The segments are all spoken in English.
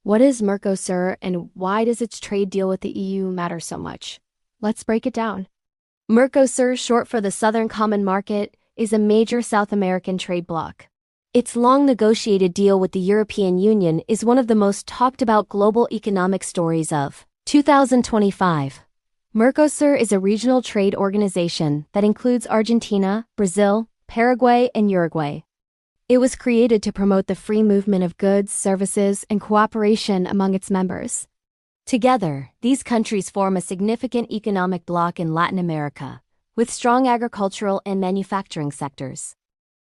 What is Mercosur and why does its trade deal with the EU matter so much? Let's break it down. Mercosur, short for the Southern Common Market, is a major South American trade bloc. Its long-negotiated deal with the European Union is one of the most talked-about global economic stories of 2025. Mercosur is a regional trade organization that includes Argentina, Brazil, Paraguay, and Uruguay. It was created to promote the free movement of goods, services, and cooperation among its members. Together, these countries form a significant economic bloc in Latin America, with strong agricultural and manufacturing sectors.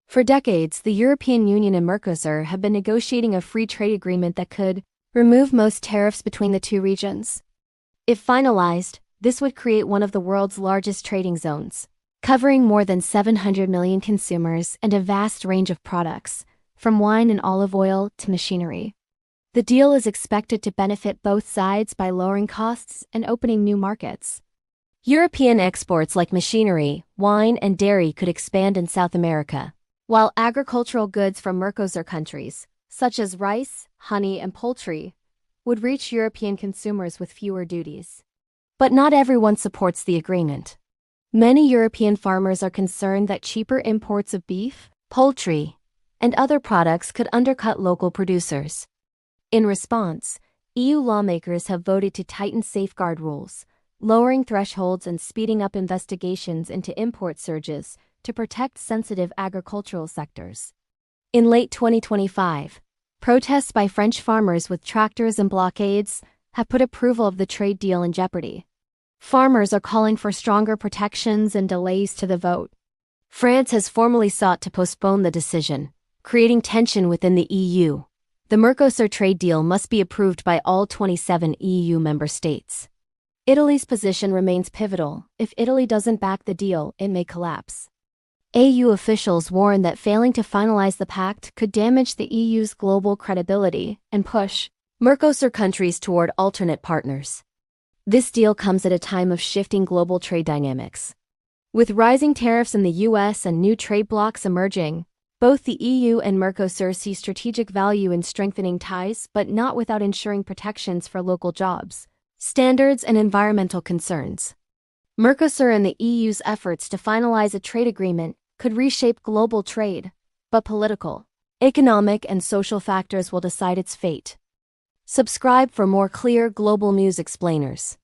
For decades, the European Union and Mercosur have been negotiating a free trade agreement that could remove most tariffs between the two regions. If finalized, this would create one of the world's largest trading zones, covering more than 700 million consumers and a vast range of products, from wine and olive oil to machinery. The deal is expected to benefit both sides by lowering costs and opening new markets. European exports like machinery, wine, and dairy could expand in South America, while agricultural goods from Mercosur countries, such as rice, honey, and poultry, would reach European consumers with fewer duties. But not everyone supports the agreement. Many European farmers are concerned that cheaper imports of beef, poultry, and other products could undercut local producers. In response, EU lawmakers have voted to tighten safeguard rules, lowering thresholds and speeding up investigations into import surges to protect sensitive agricultural sectors. In late 2025, protests by French farmers with tractors and blockades have put approval of the trade deal in jeopardy. Farmers are calling for stronger protections and delays to the vote. France has formally sought to postpone the decision, creating tension within the EU. The Mercosur trade deal must be approved by all 27 EU member states. Italy's position remains pivotal. If Italy doesn't back the deal, it may collapse. EU officials warn that failing to finalize the pact could damage the EU's global credibility and push Mercosur countries toward alternate partners. This deal comes at a time of shifting global trade dynamics. With rising tariffs in the US and new trade blocs emerging, both the EU and Mercosur see strategic value in strengthening ties, but not without ensuring protections for local jobs, standards, and environmental concerns. Mercosur and the EU's efforts to finalize a trade agreement could reshape global trade, but political, economic, and social factors will decide its fate. Subscribe for more clear global news explainers.